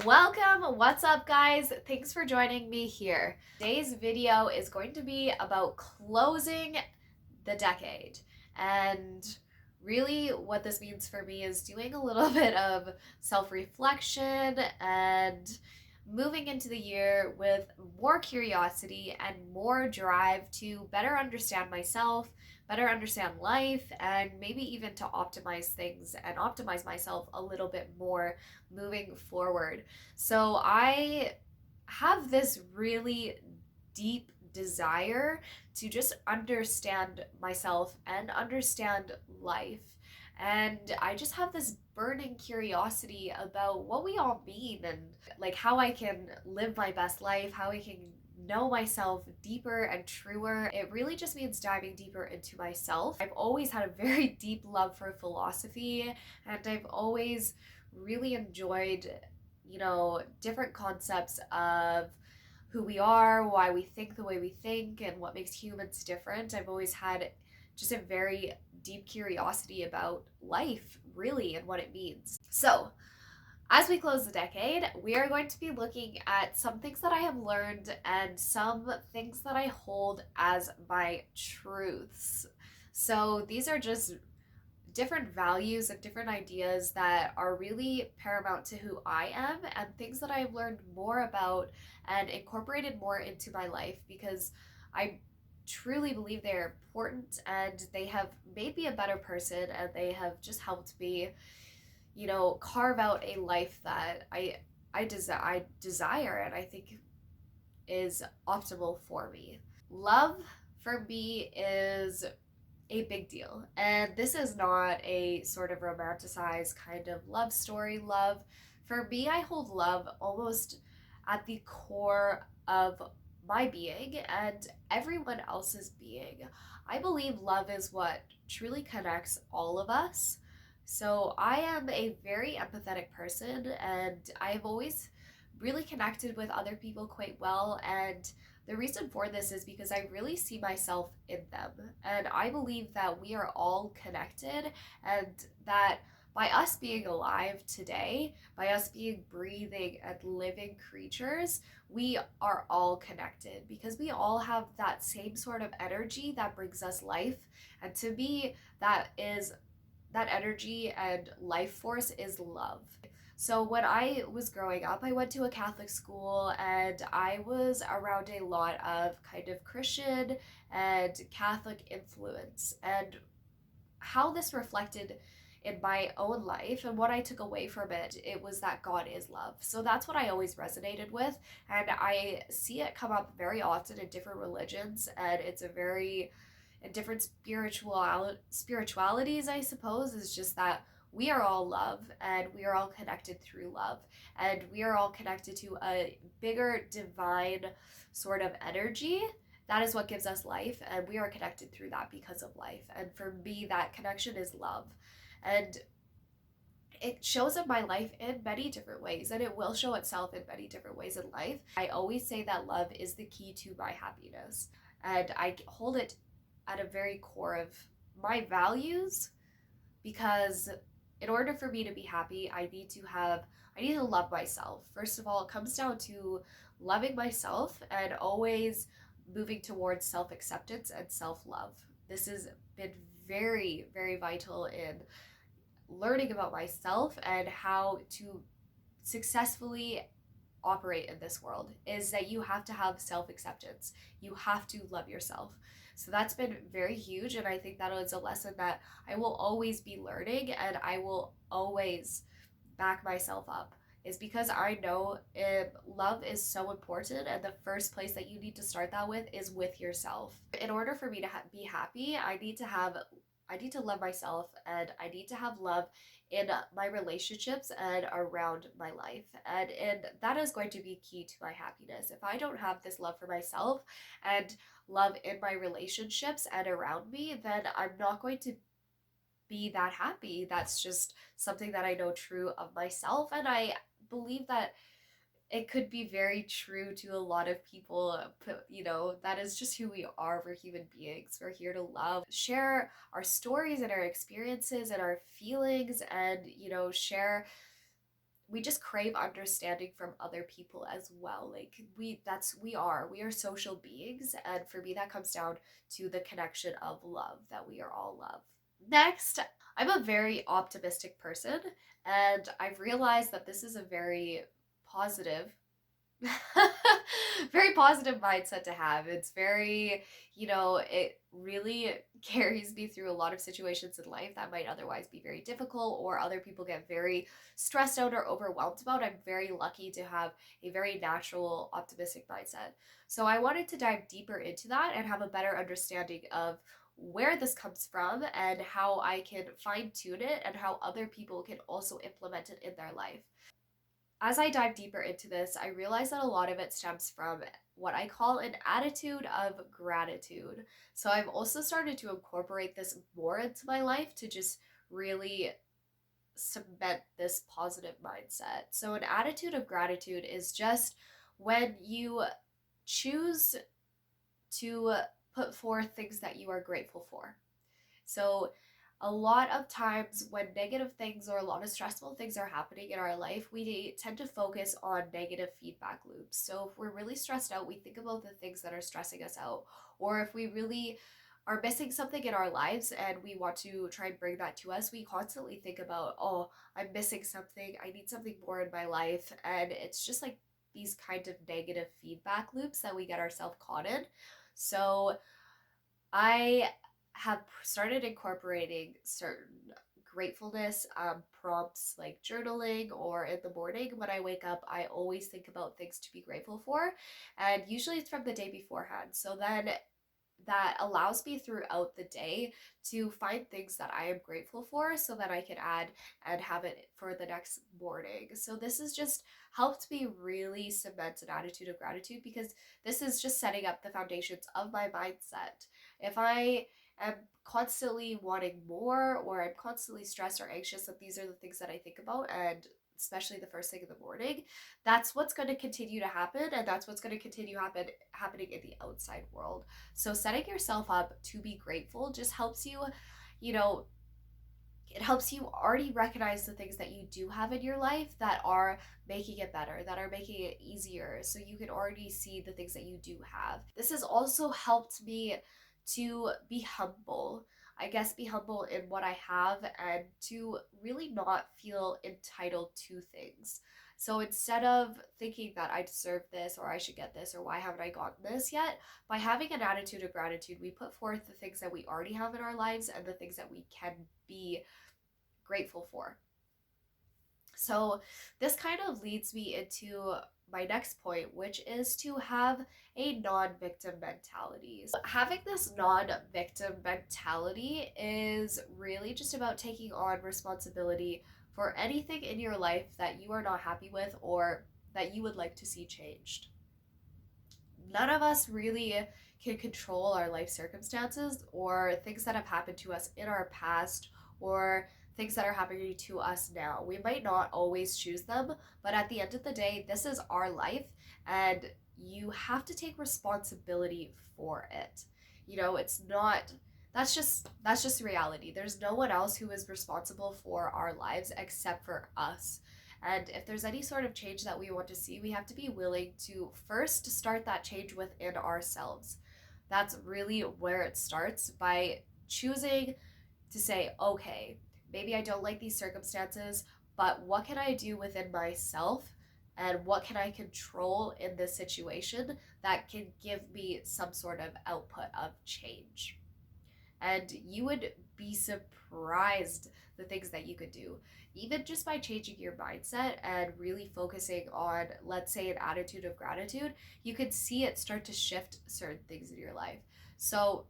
Welcome! What's up, guys? Thanks for joining me here. Today's video is going to be about closing the decade. And really, what this means for me is doing a little bit of self reflection and moving into the year with more curiosity and more drive to better understand myself, better understand life, and maybe even to optimize things and optimize myself a little bit more moving forward. So I have this really deep desire to just understand myself and understand life. And I just have this burning curiosity about what we all mean and like how I can live my best life, how I can know myself deeper and truer. It really just means diving deeper into myself. I've always had a very deep love for philosophy, and I've always really enjoyed, different concepts of who we are, why we think the way we think, and what makes humans different. I've always had just a very deep curiosity about life, really, and what it means. So, as we close the decade, we are going to be looking at some things that I have learned and some things that I hold as my truths. So, these are just different values and different ideas that are really paramount to who I am and things that I've learned more about and incorporated more into my life because I truly believe they're important and they have made me a better person and they have just helped me, carve out a life that I desire and I think is optimal for me. Love for me is a big deal. And this is not a sort of romanticized kind of love story love. For me, I hold love almost at the core of my being and everyone else's being. I believe love is what truly connects all of us. So I am a very empathetic person and I've always really connected with other people quite well, and the reason for this is because I really see myself in them. And I believe that we are all connected, and that by us being alive today, by us being breathing and living creatures, we are all connected because we all have that same sort of energy that brings us life. And to me, that energy and life force is love. So when I was growing up, I went to a Catholic school and I was around a lot of kind of Christian and Catholic influence. And how this reflected in my own life and what I took away from it, it was that God is love. So that's what I always resonated with. And I see it come up very often in different religions, and it's a very in different spiritualities, I suppose, is just that we are all love and we are all connected through love, and we are all connected to a bigger divine sort of energy that is what gives us life, and we are connected through that because of life. And for me, that connection is love. And it shows up my life in many different ways, and it will show itself in many different ways in life. I always say that love is the key to my happiness, and I hold it at a very core of my values because in order for me to be happy, I need to love myself. First of all, it comes down to loving myself and always moving towards self-acceptance and self-love. This has been very, very vital in learning about myself and how to successfully operate in this world, is that you have to have self-acceptance. You have to love yourself. So that's been very huge, and I think that is a lesson that I will always be learning, and I will always back myself up, is because I know love is so important, and the first place that you need to start that with is with yourself. In order for me to be happy, I need to love myself, and I need to have love in my relationships and around my life. And that is going to be key to my happiness. If I don't have this love for myself and love in my relationships and around me, then I'm not going to be that happy. That's just something that I know true of myself, and I believe that it could be very true to a lot of people. That is just who we are. We're human beings. We're here to love, share our stories and our experiences and our feelings, and share we just crave understanding from other people as well. Like we are social beings, and for me that comes down to the connection of love, that we are all love. Next, I'm a very optimistic person, and I've realized that this is a very positive very positive mindset to have. It's very, it really carries me through a lot of situations in life that might otherwise be very difficult or other people get very stressed out or overwhelmed about. I'm very lucky to have a very natural, optimistic mindset. So I wanted to dive deeper into that and have a better understanding of where this comes from and how I can fine tune it and how other people can also implement it in their life. As I dive deeper into this, I realize that a lot of it stems from what I call an attitude of gratitude. So I've also started to incorporate this more into my life to just really cement this positive mindset. So, an attitude of gratitude is just when you choose to put forth things that you are grateful for. So, a lot of times when negative things or a lot of stressful things are happening in our life, we tend to focus on negative feedback loops. So, if we're really stressed out, we think about the things that are stressing us out. Or if we really are missing something in our lives and we want to try and bring that to us, we constantly think about, oh, I'm missing something. I need something more in my life. And it's just like these kind of negative feedback loops that we get ourselves caught in. So, I have started incorporating certain gratefulness prompts like journaling, or in the morning when I wake up, I always think about things to be grateful for. And usually it's from the day beforehand. So then that allows me throughout the day to find things that I am grateful for so that I can add and have it for the next morning. So this has just helped me really cement an attitude of gratitude, because this is just setting up the foundations of my mindset. If I am constantly wanting more, or I'm constantly stressed or anxious, that these are the things that I think about, and especially the first thing in the morning, that's what's going to continue to happen, and that's what's going to continue happening in the outside world. So setting yourself up to be grateful just helps you, you know, it helps you already recognize the things that you do have in your life that are making it better, that are making it easier. So you can already see the things that you do have. This has also helped me to be humble. I guess be humble in what I have, and to really not feel entitled to things. So instead of thinking that I deserve this or I should get this or why haven't I gotten this yet, by having an attitude of gratitude, we put forth the things that we already have in our lives and the things that we can be grateful for. So, this kind of leads me into my next point, which is to have a non victim mentality. So having this non victim mentality is really just about taking on responsibility for anything in your life that you are not happy with or that you would like to see changed. None of us really can control our life circumstances or things that have happened to us in our past, or things that are happening to us now. We might not always choose them, but at the end of the day, this is our life, and you have to take responsibility for it. It's not, that's just reality. There's no one else who is responsible for our lives except for us. And if there's any sort of change that we want to see, we have to be willing to first start that change within ourselves. That's really where it starts, by choosing to say, okay, maybe I don't like these circumstances, but what can I do within myself? And what can I control in this situation that can give me some sort of output of change? And you would be surprised the things that you could do, even just by changing your mindset and really focusing on, let's say, an attitude of gratitude. You could see it start to shift certain things in your life. So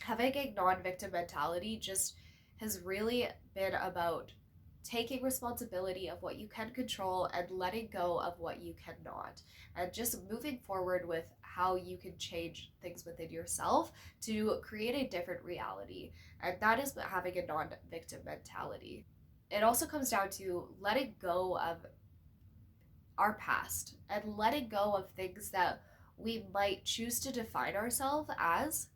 having a non-victim mentality just has really been about taking responsibility of what you can control and letting go of what you cannot, and just moving forward with how you can change things within yourself to create a different reality. And that is having a non-victim mentality. It also comes down to letting go of our past and letting go of things that we might choose to define ourselves as.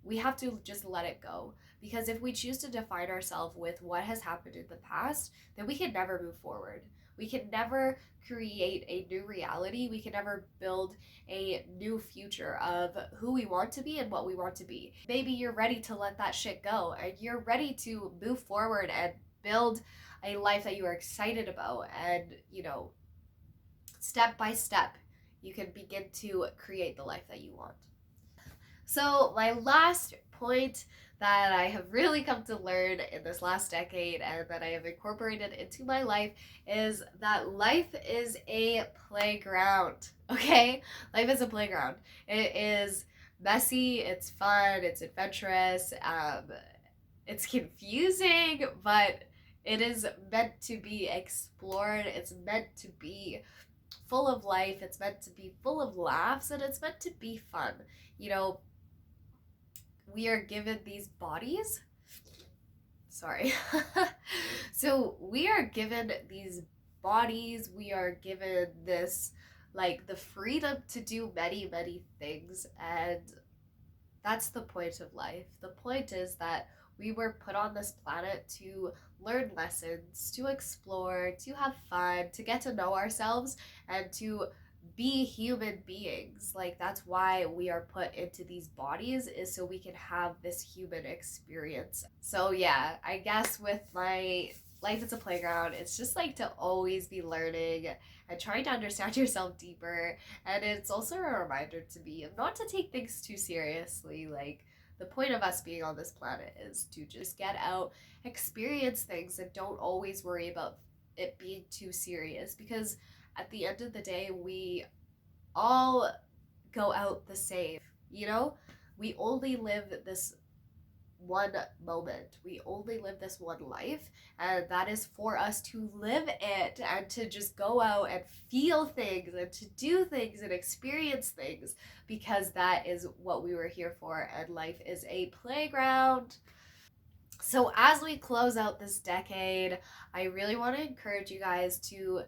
We have to just let it go, because if we choose to define ourselves with what has happened in the past, then we can never move forward. We can never create a new reality. We can never build a new future of who we want to be and what we want to be. Maybe you're ready to let that shit go and you're ready to move forward and build a life that you are excited about. And, step by step, you can begin to create the life that you want. So, my last point that I have really come to learn in this last decade and that I have incorporated into my life is that life is a playground. Okay? Life is a playground. It is messy, it's fun, it's adventurous, it's confusing, but it is meant to be explored. It's meant to be full of life. It's meant to be full of laughs, and it's meant to be fun. You know, we are given these bodies. Sorry. So we are given these bodies. We are given this, like, the freedom to do many, many things. And that's the point of life. The point is that we were put on this planet to learn lessons, to explore, to have fun, to get to know ourselves, and to be human beings. Like, that's why we are put into these bodies, is so we can have this human experience. So yeah, I guess with my life as a playground, it's just like to always be learning and trying to understand yourself deeper. And it's also a reminder to me of not to take things too seriously. Like, the point of us being on this planet is to just get out, experience things, and don't always worry about it being too serious, because at the end of the day, we all go out the same. You know, we only live this one moment. We only live this one life, and that is for us to live it and to just go out and feel things and to do things and experience things, because that is what we were here for, and life is a playground. So, as we close out this decade, I really want to encourage you guys to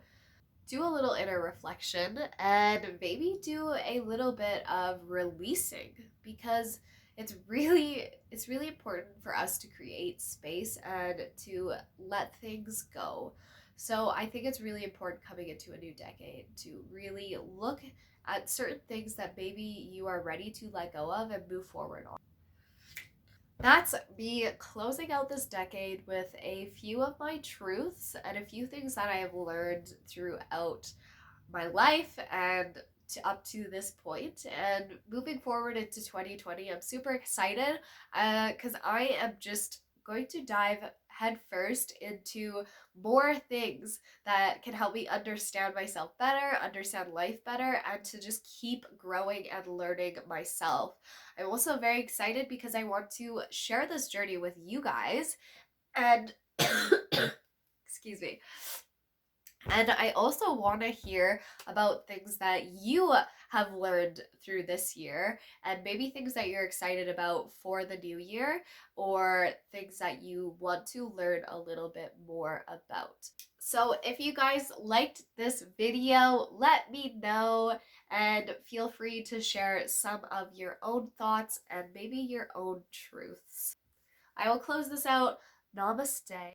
do a little inner reflection and maybe do a little bit of releasing, because it's really important for us to create space and to let things go. So I think it's really important coming into a new decade to really look at certain things that maybe you are ready to let go of and move forward on. That's me closing out this decade with a few of my truths and a few things that I have learned throughout my life and up to this point. And moving forward into 2020, I'm super excited because I am just going to dive headfirst into more things that can help me understand myself better, understand life better, and to just keep growing and learning myself. I'm also very excited because I want to share this journey with you guys and excuse me. And I also want to hear about things that you have learned through this year, and maybe things that you're excited about for the new year, or things that you want to learn a little bit more about. So if you guys liked this video, let me know, and feel free to share some of your own thoughts and maybe your own truths. I will close this out. Namaste.